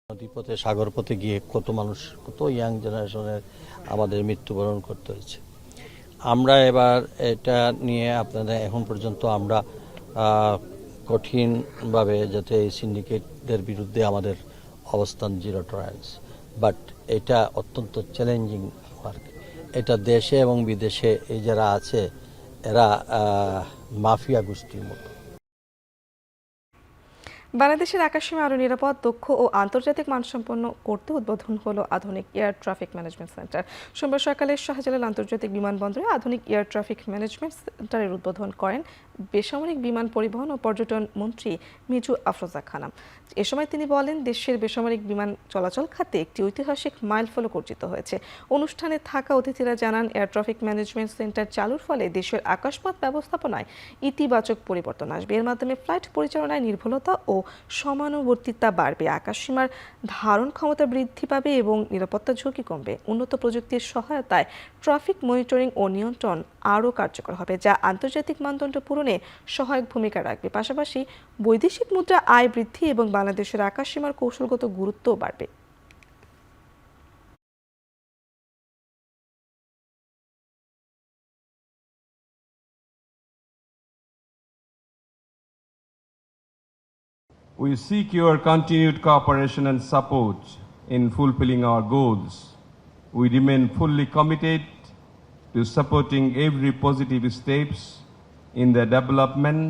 নদীপথে সাগর পথে গিয়ে কত মানুষ, কত ইয়াং জেনারেশনের আমাদের মৃত্যুবরণ করতে হয়েছে। আমরা এবার এটা নিয়ে আপনাদের এখন পর্যন্ত আমরা কঠিনভাবে যাতে এই সিন্ডিকেটদের বিরুদ্ধে আমাদের অবস্থান জিরো টলারেন্স, বাট এটা অত্যন্ত চ্যালেঞ্জিং ওয়ার্ক। এটা দেশে এবং বিদেশে এই যারা আছে এরা মাফিয়া গোষ্ঠীর মতো। বাংলাদেশের আকাশসীমা আরও নিরাপদ, দক্ষ ও আন্তর্জাতিক মানসম্পন্ন করতে উদ্বোধন হলো আধুনিক এয়ার ট্রাফিক ম্যানেজমেন্ট সেন্টার। সোমবার সকালে শাহজালাল আন্তর্জাতিক বিমানবন্দরে আধুনিক এয়ার ট্রাফিক ম্যানেজমেন্ট সেন্টারের উদ্বোধন করেন বেসামরিক বিমান পরিবহন ও পর্যটন মন্ত্রী মিজু আফরোজা খানম। এ সময় তিনি বলেন, দেশের বেসামরিক বিমান চলাচল খাতে একটি ঐতিহাসিক মাইলফলক অর্জিত হয়েছে। অনুষ্ঠানে থাকা অতিথিরা জানান, এয়ার ট্রাফিক ম্যানেজমেন্ট সেন্টার চালুর ফলে দেশের আকাশপথ ব্যবস্থাপনায় ইতিবাচক পরিবর্তন আসবে। এর মাধ্যমে ফ্লাইট পরিচালনায় নির্ভুলতা ও সমানুবর্তিতা বাড়বে, আকাশসীমার ধারণ ক্ষমতা বৃদ্ধি পাবে এবং নিরাপত্তা ঝুঁকি কমবে। উন্নত প্রযুক্তির সহায়তায় ট্রাফিক মনিটরিং ও নিয়ন্ত্রণ আরও কার্যকর হবে, যা আন্তর্জাতিক মানদণ্ড পূরণে সহায়ক ভূমিকা রাখবে। পাশাপাশি বৈদেশিক মুদ্রা আয় বৃদ্ধি এবং বাংলাদেশের আকাশসীমার কৌশলগত গুরুত্বও বাড়বে। We seek your continued cooperation and support in fulfilling our goals. We remain fully committed to supporting every positive steps in the development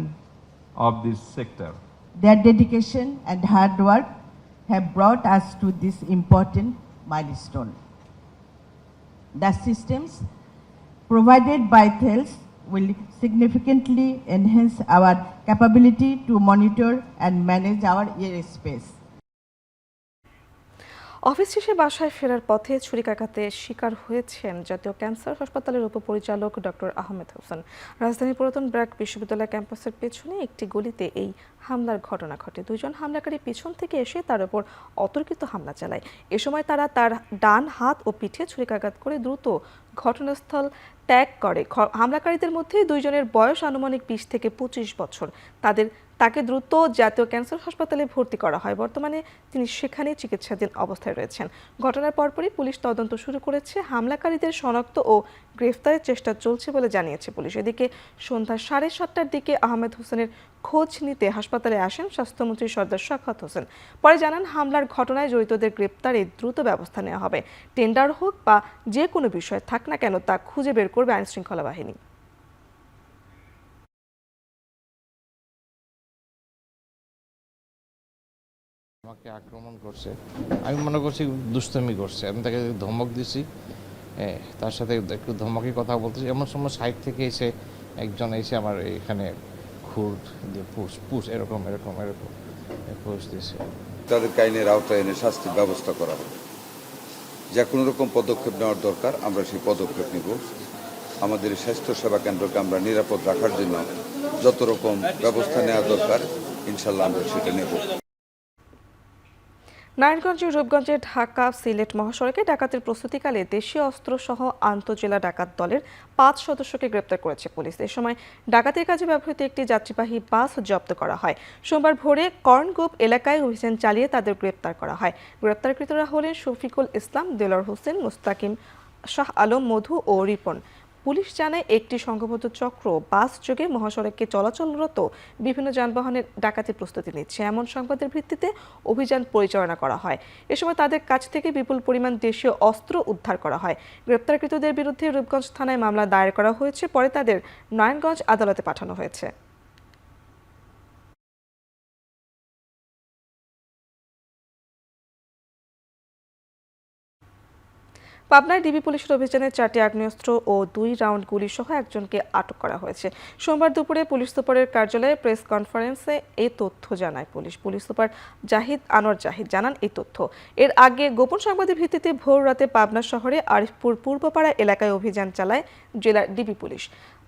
of this sector. Their dedication and hard work have brought us to this important milestone. The systems provided by THELS will significantly enhance our capability to monitor and manage our airspace. Office শেষে বাসায় ফেরার পথে ছুরিকাঘাতে শিকার হয়েছেন জাতীয় ক্যান্সার হাসপাতালের উপপরিচালক ডক্টর আহমেদ হোসেন। রাজধানীর পুরাতন ব্র্যাক বিশ্ববিদ্যালয় ক্যাম্পাসের পেছনে একটি গলিতে এই হামলার ঘটনা ঘটে। দুইজন হামলাকারী পিছন থেকে এসে তার উপর অতর্কিত হামলা চালায়। এ সময় তারা তার ডান হাত ও পিঠে ছুরিকাঘাত করে দ্রুত ঘটনাস্থল ত্যাগ করে। হামলাকারীদের মধ্যে দুইজনের বয়স আনুমানিক 20 থেকে 25 বছর। তাকে দ্রুত জাতীয় ক্যান্সার হাসপাতালে ভর্তি করা হয়। বর্তমানে তিনি সেখানেই চিকিৎসাধীন অবস্থায় রয়েছেন। ঘটনার পরপরই পুলিশ তদন্ত শুরু করেছে। হামলাকারীদের শনাক্ত ও গ্রেফতারের চেষ্টা চলছে বলে জানিয়েছে পুলিশ। এদিকে সন্ধ্যা 7:30টার দিকে আহমেদ হোসেনের খোঁজ নিতে হাসপাতালে আসেন স্বাস্থ্যমন্ত্রী সর্দার শাখাওয়াত হোসেন। পরে জানান, হামলার ঘটনায় জড়িতদের গ্রেপ্তারে দ্রুত ব্যবস্থা নেওয়া হবে। টেন্ডার হোক বা যে কোনো বিষয় থাক না কেন, তা খুঁজে বের করবে আইনশৃঙ্খলা বাহিনী। আমাকে আক্রমণ করছে, আমি মনে করছি দুষ্টমি করছে। আমি তাকে ধমক দিছি, তার সাথে একটু ধমকে কথা বলতেছি। এমন সময় সাইড থেকে এসে একজন এসে আমার এখানে খুর দিয়ে পুষ এরকম পুষ দিয়েছে। তাদেরকে আইনের আওতায় এনে শাস্তির ব্যবস্থা করা হবে। যে কোনো রকম পদক্ষেপ নেওয়ার দরকার, আমরা সেই পদক্ষেপ নিব। আমাদের স্বাস্থ্য সেবা কেন্দ্রকে আমরা নিরাপদ রাখার জন্য যত রকম ব্যবস্থা নেওয়া দরকার, ইনশাল্লাহ আমরা সেটা নেব। নারায়ণগঞ্জের রূপগঞ্জে ঢাকা সিলেট মহাসড়কে ডাকাতির প্রস্তুতিকালে দেশীয় অস্ত্রসহ আন্তঃজেলা ডাকাত দলের 5 সদস্যকে গ্রেপ্তার করেছে পুলিশ। এ সময় ডাকাতির কাজে ব্যবহৃত একটি যাত্রীবাহী বাস জব্দ করা হয়। সোমবার ভোরে কর্নগোপ এলাকায় অভিযান চালিয়ে তাদের গ্রেপ্তার করা হয়। গ্রেপ্তারকৃতরা হলেন শফিকুল ইসলাম, দেলোয়ার হোসেন, মুস্তাকিম, শাহ আলম, মধু ও রিপন। পুলিশ জানায়, একটি সংঘবদ্ধ চক্র বাস যোগে মহাসড়কে চলাচলরত বিভিন্ন যানবাহনের ডাকাতির প্রস্তুতি নিচ্ছে। এমন সংবাদের ভিত্তিতে অভিযান পরিচালনা করা হয়। এ সময় তাদের কাছ থেকে বিপুল পরিমাণ দেশীয় অস্ত্র উদ্ধার করা হয়। গ্রেপ্তারকৃতদের বিরুদ্ধে রূপগঞ্জ থানায় মামলা দায়ের করা হয়েছে। পরে তাদের নারায়ণগঞ্জ আদালতে পাঠানো হয়েছে। পাবনায় ডিবি পুলিশের অভিযানে 4টি আগ্নেয়াস্ত্র ও 2 রাউন্ড গুলি সহ একজনকে আটক করা হয়েছে। সোমবার দুপুরে পুলিশ সুপারের কার্যালয়ে প্রেস কনফারেন্সে এই তথ্য জানায় police. Police super Zahid Anwar Zahid জানান এই তথ্য। এর আগে গোপন সংবাদের ভিত্তিতে ভোর রাতে পাবনা শহরে আরিফপুর পূর্বপাড়া এলাকায় অভিযান চালায় জেলার ডিবি পুলিশ।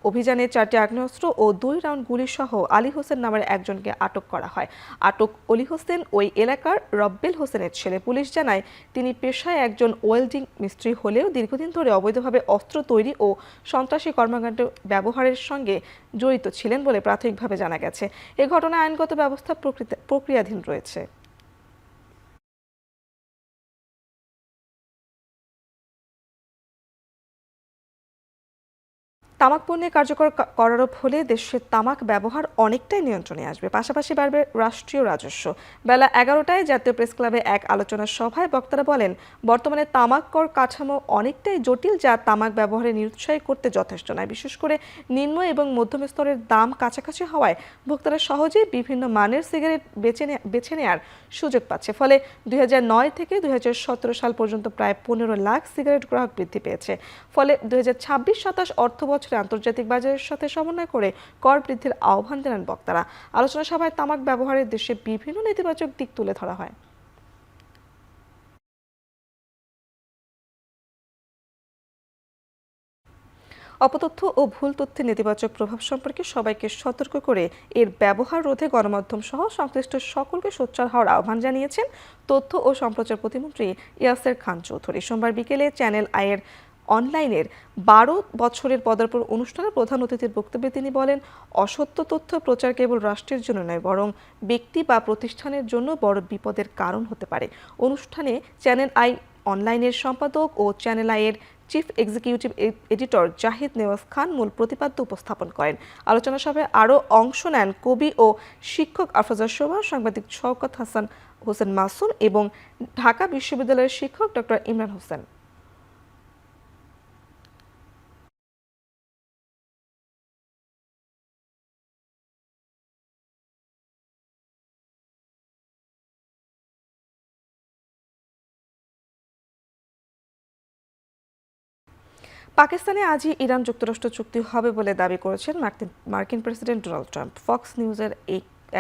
অভিযানে 4টি আগ্নেয়াস্ত্র ও 2 রাউন্ড গুলি সহ আলী হোসেন নামের একজনকে আটক করা হয়। আটক অলি হোসেন ওই এলাকার রব্বেল হোসেনের ছেলে। পুলিশ জানায়, তিনি পেশায় একজন ওয়েল্ডিং মিস্ত্রি হলেও দীর্ঘদিন ধরে অবৈধভাবে অস্ত্র তৈরি ও সন্ত্রাসী কর্মকাণ্ড ব্যবহারের সঙ্গে জড়িত ছিলেন বলে প্রাথমিকভাবে জানা গেছে। এ ঘটনায় আইনগত ব্যবস্থা প্রক্রিয়াধীন রয়েছে। তামাক পণ্যে কার্যকর করারোপ হলে দেশের তামাক ব্যবহার অনেকটাই নিয়ন্ত্রণে আসবে, পাশাপাশি বাড়বে রাষ্ট্রীয় রাজস্ব। বেলা 11টায় জাতীয় প্রেস ক্লাবে এক আলোচনা সভায় বক্তারা বলেন, বর্তমানে তামাক কর কাঠামো অনেকটাই জটিল, যা তামাক ব্যবহারে নিরুৎসাহী করতে যথেষ্ট নয়। বিশেষ করে নিম্ন এবং মধ্যম স্তরের দাম কাছাকাছি হওয়ায় ভোক্তারা সহজেই বিভিন্ন মানের সিগারেট বেছে নেওয়ার সুযোগ পাচ্ছে। ফলে 2009 থেকে 2017 সাল পর্যন্ত প্রায় 15 লাখ সিগারেট গ্রাহক বৃদ্ধি পেয়েছে। ফলে 2026-27 অর্থ বছরে আন্তর্জাতিক বাজারের সাথে সমন্বয় করে কর বৃদ্ধির আহ্বান জানান বক্তারা। আলোচনা সভায় তামাক ব্যবহারের দেশে বিভিন্ন নেতিবাচক দিক তুলে ধরা হয়। অপতথ্য ও ভুল তথ্যের নেতিবাচক প্রভাব সম্পর্কে সবাইকে সতর্ক করে এর ব্যবহার রোধে গণমাধ্যম সহ সংশ্লিষ্ট সকলকে সোচ্চার হওয়ার আহ্বান জানিয়েছেন তথ্য ও সম্প্রচার প্রতিমন্ত্রী ইয়াসের খান চৌধুরী। সোমবার বিকেলে চ্যানেল আইয়ের অনলাইনের 12 বছরের পদার্পণ অনুষ্ঠানে প্রধান অতিথির বক্তব্যে তিনি বলেন, অসত্য তথ্য প্রচার কেবল রাষ্ট্রের জন্য নয়, বরং ব্যক্তি বা প্রতিষ্ঠানের জন্য বড় বিপদের কারণ হতে পারে। অনুষ্ঠানে চ্যানেল আই অনলাইনের সম্পাদক ও চ্যানেল আইয়ের chief executive editor Zahid Newaz Khan মূল প্রতিপাদ্য উপস্থাপন করেন। আলোচনা সভায় আরও অংশ নেন কবি ও শিক্ষক আফরোজা শোভা, সাংবাদিক শওকত হোসেন মাসুম এবং ঢাকা বিশ্ববিদ্যালয়ের শিক্ষক ডক্টর ইমরান হোসেন। পাকিস্তানে আজই ইরান যুক্তরাষ্ট্র চুক্তি হবে বলে দাবি করেছেন মার্কিন প্রেসিডেন্ট ডোনাল্ড ট্রাম্প। ফক্স নিউজের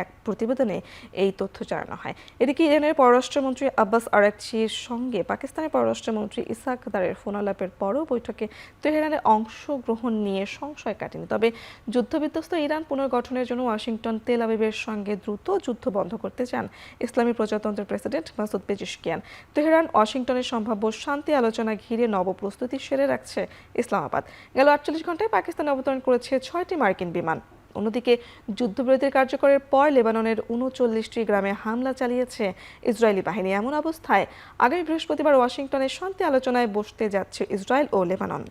এক প্রতিবেদনে এই তথ্য জানানো হয়। এদিকে ইরানের পররাষ্ট্রমন্ত্রী আব্বাস আরাকচির সঙ্গে পাকিস্তানের পররাষ্ট্রমন্ত্রী ইসাক দারের ফোন আলাপের পরও বৈঠকে তেহরানের অংশগ্রহণ নিয়ে সংশয় কাটেনি। তবে যুদ্ধবিধ্বস্ত ইরান পুনর্গঠনের জন্য ওয়াশিংটন তেল আবিবের সঙ্গে দ্রুত যুদ্ধ বন্ধ করতে চান ইসলামী প্রজাতন্ত্রের প্রেসিডেন্ট মাসুদ পেজিশকিয়ান। তেহরান ওয়াশিংটনের সম্ভাব্য শান্তি আলোচনা ঘিরে নবপ্রস্তুতি সেরে রাখছে ইসলামাবাদ। গেল 48 ঘন্টায় পাকিস্তানে অবতরণ করেছে 6টি মার্কিন বিমান। অন্যদিকে যুদ্ধবিরতির কার্যকরের পর লেবাননের 39টি গ্রামে হামলা চালিয়েছে ইসরায়েলি বাহিনী। এমন অবস্থায় আগামী বৃহস্পতিবার ওয়াশিংটনে শান্তি আলোচনায় বসতে যাচ্ছে ইসরায়েল ও লেবানন।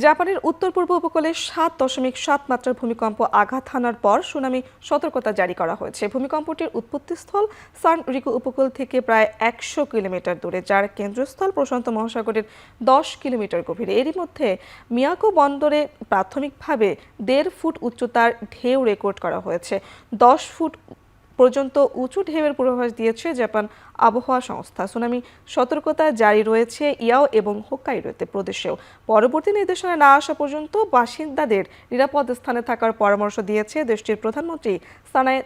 জাপানের উত্তর পূর্ব উপকূলে 7.7 মাত্রার ভূমিকম্প আঘাত হানার পর সুনামি সতর্কতা জারি করা হয়েছে। ভূমিকম্পটির উৎপত্তিস্থল সান রিকু উপকূল থেকে প্রায় 100 কিলোমিটার দূরে, যার কেন্দ্রস্থল প্রশান্ত মহাসাগরের 10 কিলোমিটার গভীরে। এরই মধ্যে মিয়াকো বন্দরে প্রাথমিকভাবে 1.5 ফুট উচ্চতার ঢেউ রেকর্ড করা হয়েছে। 10 ফুট পর্যন্ত উঁচু ঢেউয়ের পূর্বাভাস দিয়েছে জাপান আবহাওয়া সংস্থা। সুনামি সতর্কতা জারি রয়েছে ইয়াও এবং হোক্কাইডোতে প্রদেশেও। পরবর্তী নির্দেশনা না আসা পর্যন্ত বাসিন্দাদের নিরাপদ স্থানে থাকার পরামর্শ দিয়েছে দেশটির প্রধানমন্ত্রী সানায়ে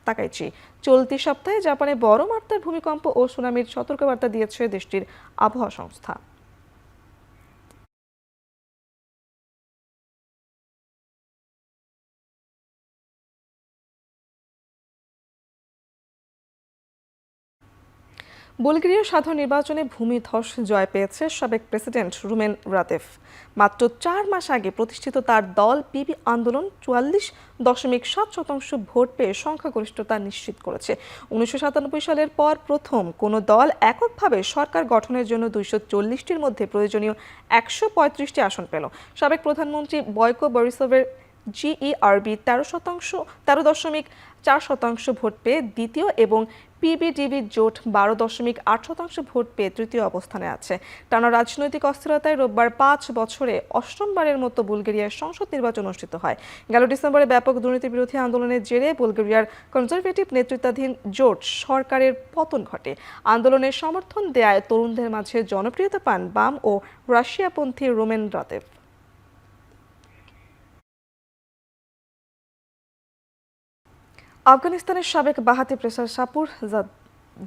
তাকাইচি। চলতি সপ্তাহে জাপানে বড় মাত্রার ভূমিকম্প ও সুনামির সতর্কবার্তা দিয়েছে দেশটির আবহাওয়া সংস্থা। বুলগেরিয়ার সাধারণ নির্বাচনে ভূমিধস জয় পেয়েছে সাবেক প্রেসিডেন্ট রুমেন রাদেভ। মাত্র 4 মাস আগে প্রতিষ্ঠিত তার দল পিবি আন্দোলন 44.7% ভোট পেয়ে সংখ্যাগরিষ্ঠতা নিশ্চিত করেছে। 1997 সালের পর প্রথম কোনো দল এককভাবে সরকার গঠনের জন্য 240টির মধ্যে প্রয়োজনীয় 135টি আসন পেল। সাবেক প্রধানমন্ত্রী বয়কো বরিসোভের জিইআরবি 13.4% ভোট পেয়ে দ্বিতীয় এবং পিবিডিবি জোট 12.8% ভোট পেয়ে তৃতীয় অবস্থানে আছে। টানা রাজনৈতিক অস্থিরতায় রোববার 5 বছরে অষ্টমবারের মতো বুলগেরিয়ার সংসদ নির্বাচন অনুষ্ঠিত হয়। গেল ডিসেম্বরে ব্যাপক দুর্নীতি বিরোধী আন্দোলনের জেরে বুলগেরিয়ার কনজারভেটিভ নেতৃত্বাধীন জোট সরকারের পতন ঘটে। আন্দোলনের সমর্থন দেয়ায় তরুণদের মাঝে জনপ্রিয়তা পান বাম ও রাশিয়াপন্থী রুমেন রাদেভ। আফগানিস্তানের সাবেক বাহাতি পেসার সাপুর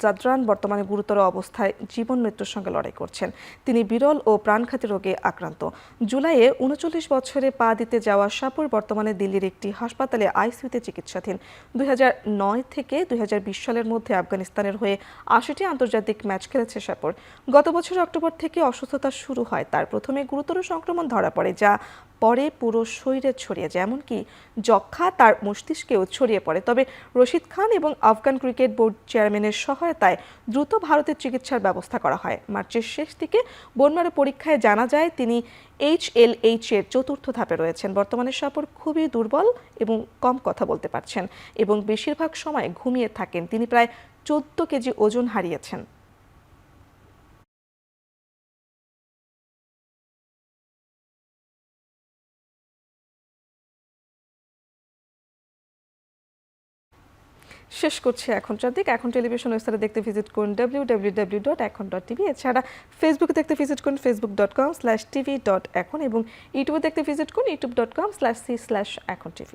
জাদরান বর্তমানে গুরুতর অবস্থায় জীবন মৃত্যুর সঙ্গে লড়াই করছেন। তিনি বিরল ও প্রাণঘাতী রোগে আক্রান্ত। জুলাইয়ে ৩৯ বছরে পা দিতে যাওয়া সাপুর বর্তমানে দিল্লির একটি হাসপাতালে আইসিইউতে চিকিৎসাধীন। ২০০৯ থেকে ২০২০ সালের মধ্যে আফগানিস্তানের হয়ে ৮০টি আন্তর্জাতিক ম্যাচ খেলেছে সাপুর। গত বছর অক্টোবর থেকে অসুস্থতা শুরু হয় তার। প্রথমে গুরুতর সংক্রমণ ধরা পড়ে, যা পরে পুরো শরীরে ছড়িয়ে যায়, এমনকি যক্ষ্মা তার মস্তিষ্কেও ছড়িয়ে পড়ে। তবে রশিদ খান এবং আফগান ক্রিকেট বোর্ড চেয়ারম্যানের সহায়তায় দ্রুত ভারতের চিকিৎসার ব্যবস্থা করা হয়। মার্চের শেষ দিকে বোনমারো পরীক্ষায় জানা যায় তিনি HLH এর ৪র্থ ধাপে রয়েছেন। বর্তমানে সাপুর খুবই দুর্বল এবং কম কথা বলতে পারছেন এবং বেশিরভাগ সময় ঘুমিয়ে থাকেন। তিনি প্রায় ১৪ কেজি ওজন হারিয়েছেন। শেষ করছি এখনটার দিক। এখন টেলিভিশন ওয়েবসাইটে দেখতে ভিজিট করুন www.ekhon.tv। এছাড়া ফেসবুকে দেখতে ভিজিট করুন facebook.com/tv.ekhon এবং ইউটিউবে দেখতে ভিজিট করুন youtube.com/c/ekhon tv।